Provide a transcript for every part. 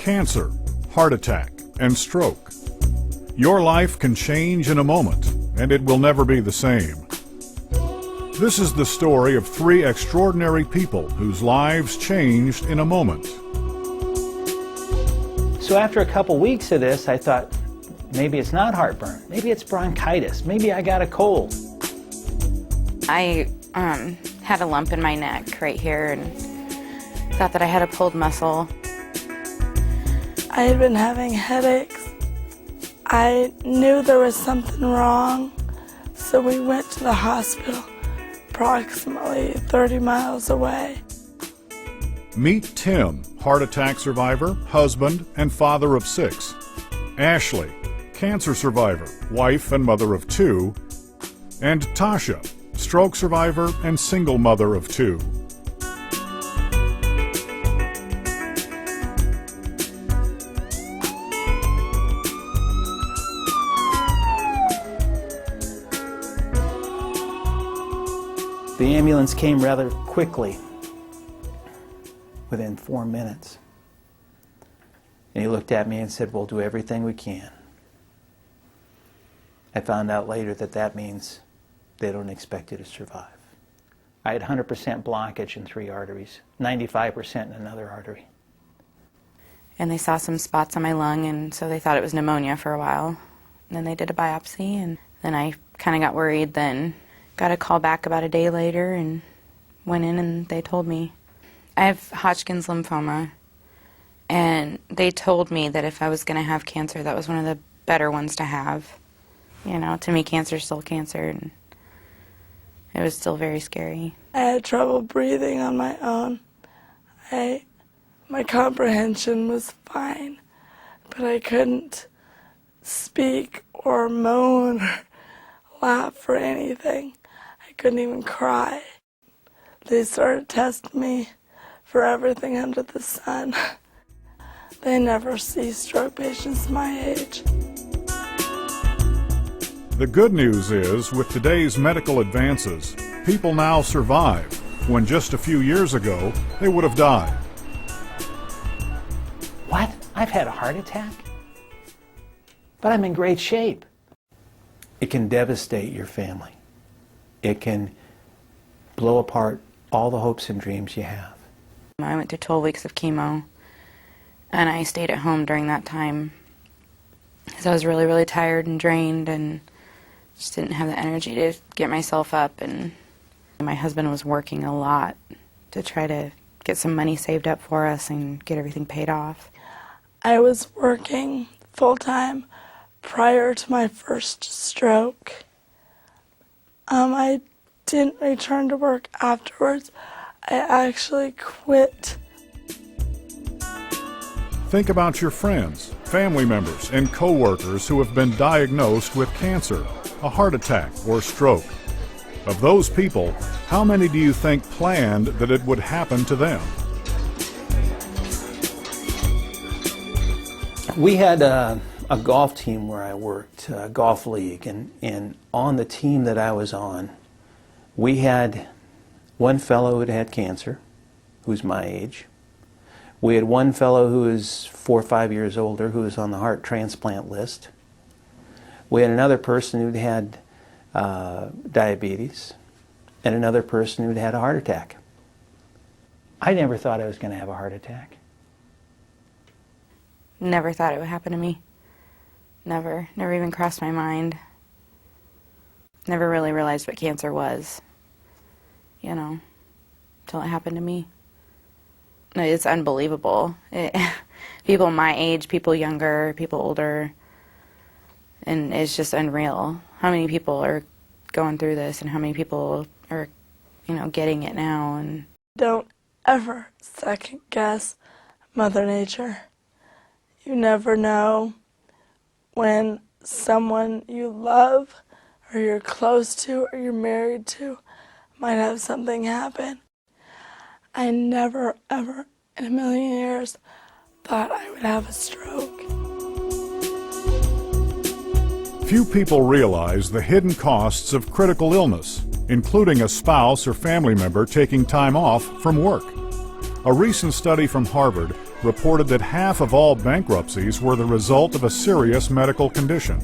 cancer, heart attack, and stroke. Your life can change in a moment, and it will never be the same. This is the story of 3 extraordinary people whose lives changed in a moment. So after a couple weeks of this, I thought, maybe it's not heartburn. Maybe it's bronchitis. Maybe I got a cold. I had a lump in my neck right here and thought that I had a pulled muscle. I had been having headaches. I knew there was something wrong, so we went to the hospital, approximately 30 miles away. Meet Tim, heart attack survivor, husband, and father of 6. Ashley, cancer survivor, wife and mother of 2. And Tasha, stroke survivor and single mother of 2. The ambulance came rather quickly, within 4 minutes. And he looked at me and said, "We'll do everything we can." I found out later that that means they don't expect you to survive. I had 100% blockage in 3 arteries, 95% in another artery. And they saw some spots on my lung, and so they thought it was pneumonia for a while. And then they did a biopsy, and then I kind of got worried then. Got a call back about a day later and went in and they told me. I have Hodgkin's lymphoma, and they told me that if I was going to have cancer, that was one of the better ones to have. You know, to me, cancer is still cancer, and it was still very scary. I had trouble breathing on my own. My comprehension was fine, but I couldn't speak or moan or laugh or anything. I couldn't even cry. They started testing me for everything under the sun. They never see stroke patients my age. The good news is, with today's medical advances, people now survive, when just a few years ago, they would have died. What? I've had a heart attack? But I'm in great shape. It can devastate your family. It can blow apart all the hopes and dreams you have. I went through 12 weeks of chemo, and I stayed at home during that time because I was really, really tired and drained and just didn't have the energy to get myself up. And my husband was working a lot to try to get some money saved up for us and get everything paid off. I was working full-time prior to my first stroke. I didn't return to work afterwards. I actually quit. Think about your friends, family members, and co-workers who have been diagnosed with cancer, a heart attack, or stroke. Of those people, how many do you think planned that it would happen to them? We had a golf team where I worked, a golf league, and on the team that I was on, we had one fellow who had cancer, who's my age. We had one fellow who is 4 or 5 years older, who was on the heart transplant list. We had another person who'd had diabetes, and another person who'd had a heart attack. I never thought I was going to have a heart attack. Never thought it would happen to me. Never even crossed my mind. Never really realized what cancer was, you know, until it happened to me. It's unbelievable. People my age, people younger, people older, and it's just unreal how many people are going through this and how many people are, you know, getting it now. And Don't ever second guess Mother Nature. You never know when someone you love or you're close to or you're married to might have something happen. I never, ever in a million years thought I would have a stroke. Few people realize the hidden costs of critical illness, including a spouse or family member taking time off from work. A recent study from Harvard reported that half of all bankruptcies were the result of a serious medical condition.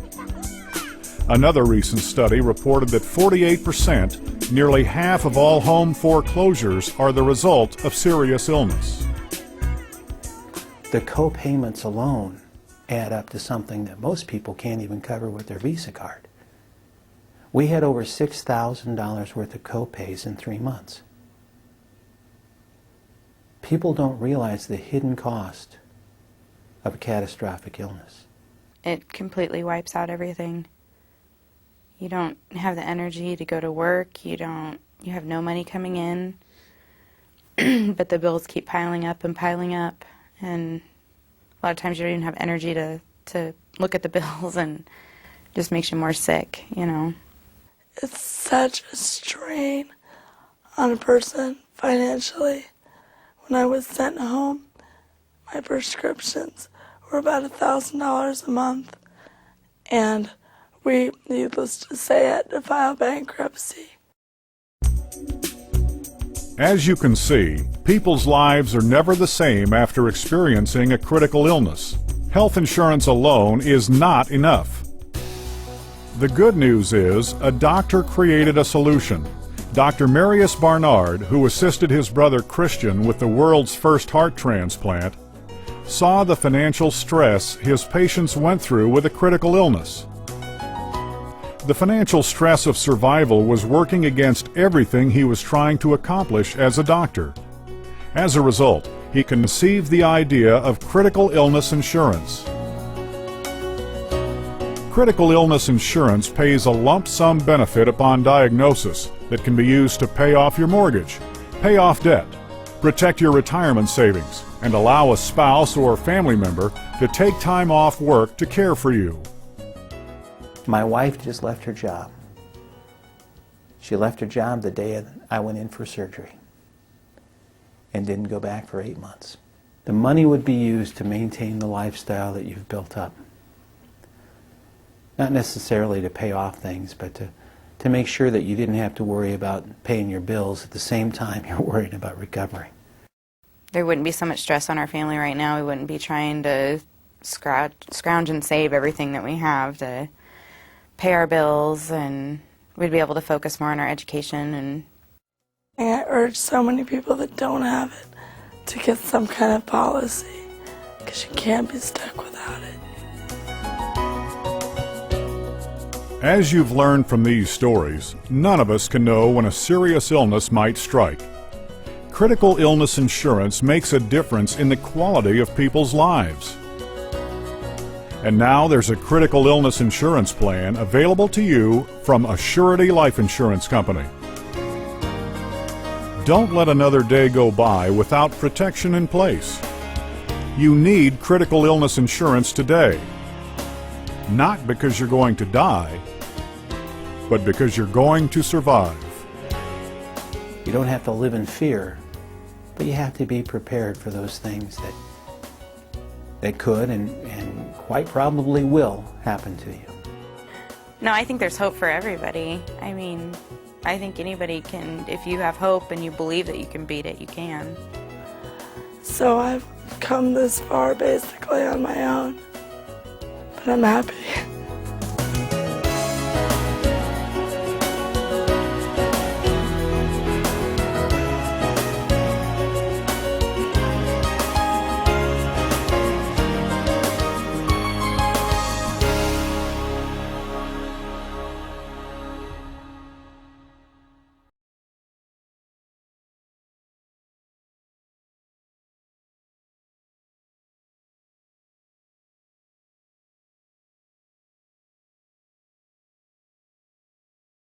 Another recent study reported that 48%, nearly half of all home foreclosures, are the result of serious illness. The co-payments alone add up to something that most people can't even cover with their Visa card. We had over $6,000 worth of co-pays in 3 months. People don't realize the hidden cost of a catastrophic illness. It completely wipes out everything. You don't have the energy to go to work. You have no money coming in, but the bills keep piling up, and a lot of times you don't even have energy to look at the bills, and it just makes you more sick, you know. It's such a strain on a person financially. When I was sent home, my prescriptions were about $1,000 a month, and we, needless to say, had to file bankruptcy. As you can see, people's lives are never the same after experiencing a critical illness. Health insurance alone is not enough. The good news is a doctor created a solution. Dr. Marius Barnard, who assisted his brother Christian with the world's first heart transplant, saw the financial stress his patients went through with a critical illness. The financial stress of survival was working against everything he was trying to accomplish as a doctor. As a result, he conceived the idea of critical illness insurance. Critical illness insurance pays a lump sum benefit upon diagnosis that can be used to pay off your mortgage, pay off debt, protect your retirement savings, and allow a spouse or family member to take time off work to care for you. My wife just left her job. She left her job the day I went in for surgery and didn't go back for 8 months. The money would be used to maintain the lifestyle that you've built up. Not necessarily to pay off things, but to make sure that you didn't have to worry about paying your bills at the same time you're worried about recovering. There wouldn't be so much stress on our family right now. We wouldn't be trying to scrounge and save everything that we have to pay our bills, and we'd be able to focus more on our education. And I urge so many people that don't have it to get some kind of policy, because you can't be stuck without it. As you've learned from these stories, none of us can know when a serious illness might strike. Critical illness insurance makes a difference in the quality of people's lives. And now there's a critical illness insurance plan available to you from Assurity Life Insurance Company. Don't let another day go by without protection in place. You need critical illness insurance today. Not because you're going to die, but because you're going to survive. You don't have to live in fear, but you have to be prepared for those things that could and quite probably will happen to you. no, I think there's hope for everybody. I mean, I think anybody can, if you have hope and you believe that you can beat it, you can. So I've come this far basically on my own, but I'm happy.